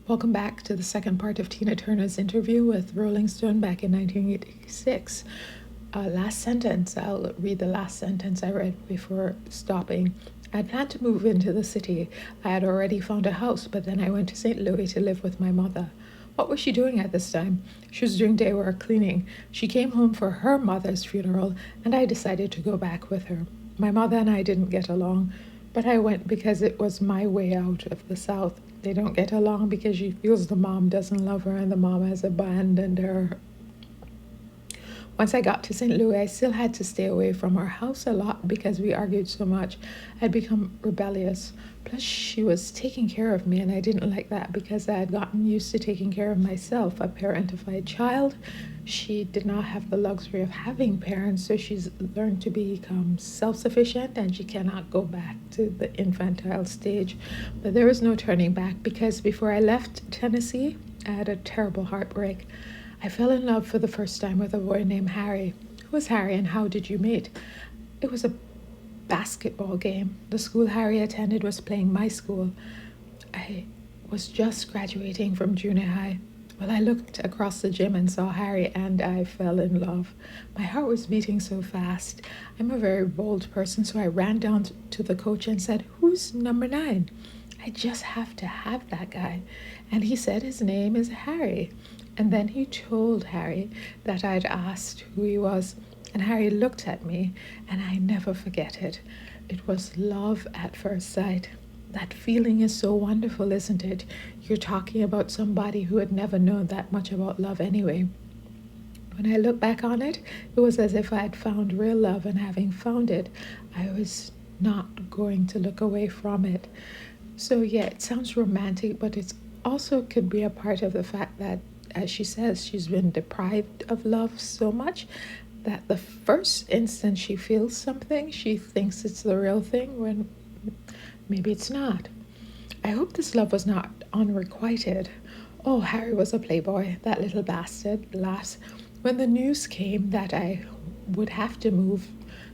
Welcome back to the second part of Tina Turner's interview with Rolling Stone back in 1986. Last sentence, I'll read the last sentence I read before stopping. I planned to move into the city. I had already found a house, but then I went to St. Louis to live with my mother. What was she doing at this time? She was doing day work cleaning. She came home for her mother's funeral, and I decided to go back with her. My mother and I didn't get along, but I went because it was my way out of the South. They don't get along because she feels the mom doesn't love her and the mom has abandoned her. Once I got to St. Louis, I still had to stay away from our house a lot because we argued so much. I'd become rebellious. Plus, she was taking care of me, and I didn't like that because I had gotten used to taking care of myself. A parentified child, she did not have the luxury of having parents, so she's learned to become self-sufficient, and she cannot go back to the infantile stage. But there was no turning back because before I left Tennessee, I had a terrible heartbreak. I fell in love for the first time with a boy named Harry. Who was Harry and how did you meet? It was a basketball game. The school Harry attended was playing my school. I was just graduating from junior high. Well, I looked across the gym and saw Harry and I fell in love. My heart was beating so fast. I'm a very bold person, so I ran down to the coach and said, "Who's number 9? I just have to have that guy." And he said his name is Harry. And then he told Harry that I'd asked who he was. And Harry looked at me, and I never forget it. It was love at first sight. That feeling is so wonderful, isn't it? You're talking about somebody who had never known that much about love anyway. When I look back on it, it was as if I had found real love, and having found it, I was not going to look away from it. So yeah, it sounds romantic, but it also could be a part of the fact that, as she says, she's been deprived of love so much that the first instant she feels something, she thinks it's the real thing when maybe it's not. I hope this love was not unrequited. Oh, Harry was a playboy, that little bastard, laughs. When the news came that I would have to move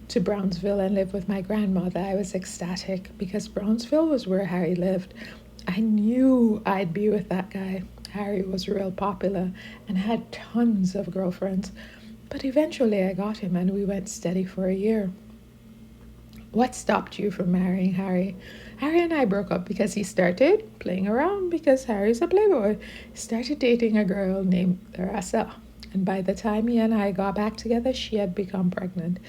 to Brownsville and live with my grandmother, I was ecstatic because Brownsville was where Harry lived. I knew I'd be with that guy. Harry was real popular and had tons of girlfriends. But eventually I got him and we went steady for a year. What stopped you from marrying Harry? Harry and I broke up because he started playing around because Harry's a playboy. He started dating a girl named Theresa. And by the time he and I got back together, she had become pregnant.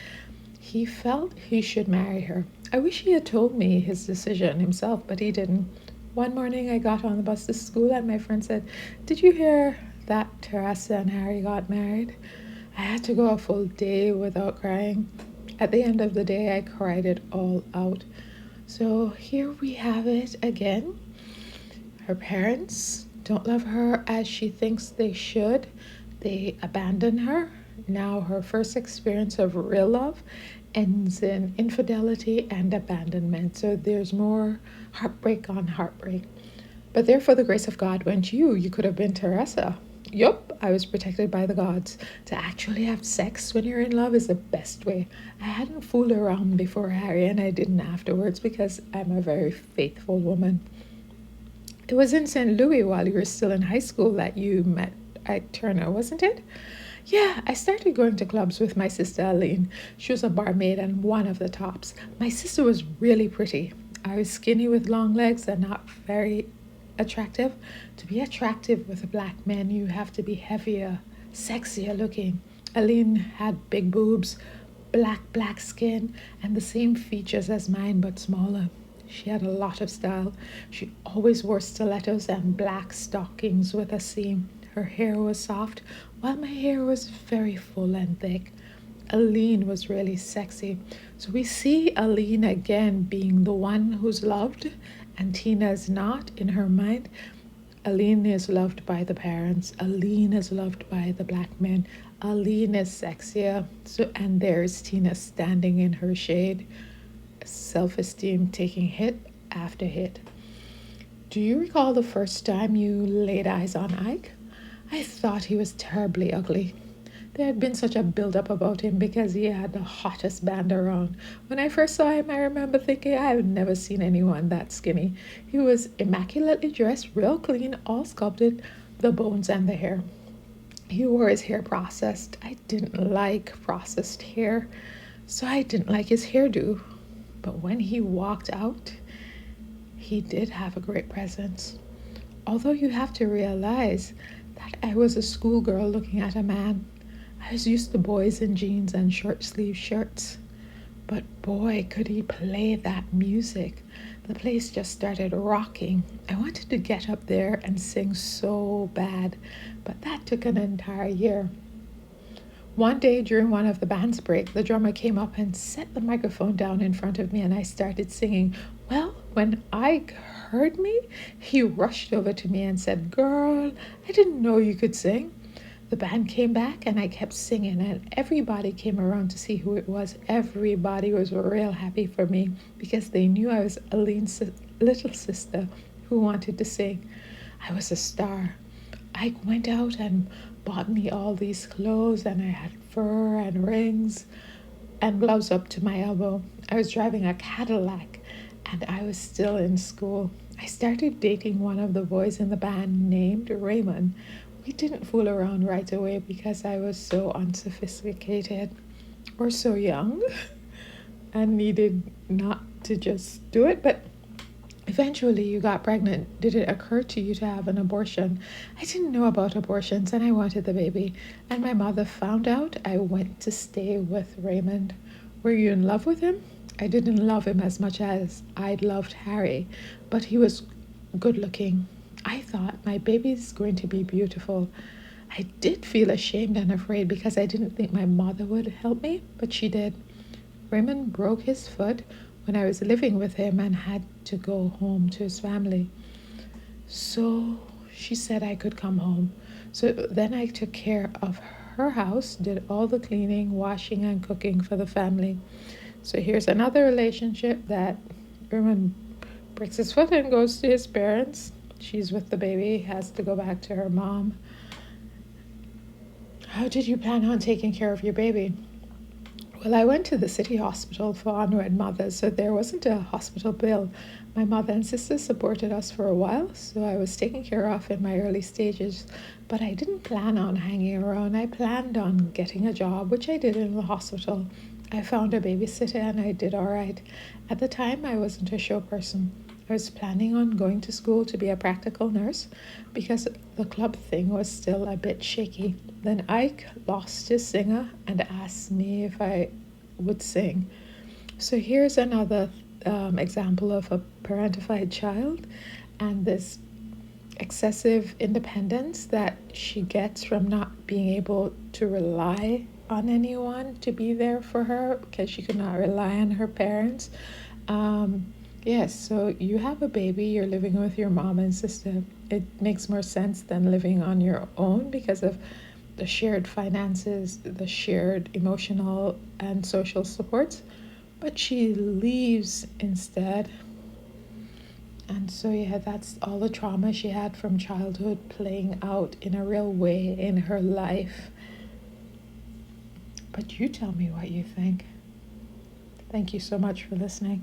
He felt he should marry her. I wish he had told me his decision himself, but he didn't. One morning I got on the bus to school and my friend said, "Did you hear that Teresa and Harry got married?" I had to go a full day without crying. At the end of the day, I cried it all out. So here we have it again. Her parents don't love her as she thinks they should. They abandon her. Now her first experience of real love ends in infidelity and abandonment. So there's more heartbreak on heartbreak. But there, for the grace of God went you. You could have been Teresa. Yup, I was protected by the gods. To actually have sex when you're in love is the best way. I hadn't fooled around before Harry, and I didn't afterwards because I'm a very faithful woman. It was in St. Louis while you were still in high school that you met at Turner, wasn't it? Yeah, I started going to clubs with my sister Aline. She was a barmaid and one of the tops. My sister was really pretty. I was skinny with long legs and not very attractive. To be attractive with a black man, you have to be heavier, sexier looking. Aline had big boobs, black skin, and the same features as mine but smaller. She had a lot of style. She always wore stilettos and black stockings with a seam. Her hair was soft, while my hair was very full and thick. Aline was really sexy. So we see Aline again being the one who's loved, and Tina's not in her mind. Aline is loved by the parents. Aline is loved by the black men. Aline is sexier. And there's Tina standing in her shade, self-esteem taking hit after hit. Do you recall the first time you laid eyes on Ike? I thought he was terribly ugly. There had been such a build-up about him because he had the hottest band around. When I first saw him, I remember thinking I had never seen anyone that skinny. He was immaculately dressed, real clean, all sculpted, the bones and the hair. He wore his hair processed. I didn't like processed hair, so I didn't like his hairdo. But when he walked out, he did have a great presence. Although you have to realize that I was a schoolgirl looking at a man. I was used to boys in jeans and short sleeve shirts. But boy, could he play that music. The place just started rocking. I wanted to get up there and sing so bad, but that took an entire year. One day during one of the band's break, the drummer came up and set the microphone down in front of me and I started singing. Well, when Ike heard me, he rushed over to me and said, "Girl, I didn't know you could sing." The band came back and I kept singing and everybody came around to see who it was. Everybody was real happy for me because they knew I was Aline's little sister who wanted to sing. I was a star. I went out and bought me all these clothes and I had fur and rings and gloves up to my elbow. I was driving a Cadillac and I was still in school. I started dating one of the boys in the band named Raymond. We didn't fool around right away because I was so unsophisticated or so young and needed not to just do it, but eventually you got pregnant. Did it occur to you to have an abortion? I didn't know about abortions and I wanted the baby. And my mother found out. I went to stay with Raymond. Were you in love with him? I didn't love him as much as I'd loved Harry, but he was good looking. I thought my baby's going to be beautiful. I did feel ashamed and afraid because I didn't think my mother would help me, but she did. Raymond broke his foot when I was living with him and had to go home to his family. So she said I could come home. So then I took care of her house, did all the cleaning, washing, and cooking for the family. So here's another relationship that Raymond breaks his foot and goes to his parents. She's with the baby, has to go back to her mom. How did you plan on taking care of your baby? Well, I went to the city hospital for unwed mothers, so there wasn't a hospital bill. My mother and sister supported us for a while, so I was taken care of in my early stages. But I didn't plan on hanging around. I planned on getting a job, which I did in the hospital. I found a babysitter and I did all right. At the time, I wasn't a show person. I was planning on going to school to be a practical nurse because the club thing was still a bit shaky. Then Ike lost his singer and asked me if I would sing. So here's another example of a parentified child and this excessive independence that she gets from not being able to rely on anyone to be there for her because she could not rely on her parents. Yes, so you have a baby, you're living with your mom and sister. It makes more sense than living on your own because of the shared finances, the shared emotional and social supports. But she leaves instead. And so, yeah, that's all the trauma she had from childhood playing out in a real way in her life. But you tell me what you think. Thank you so much for listening.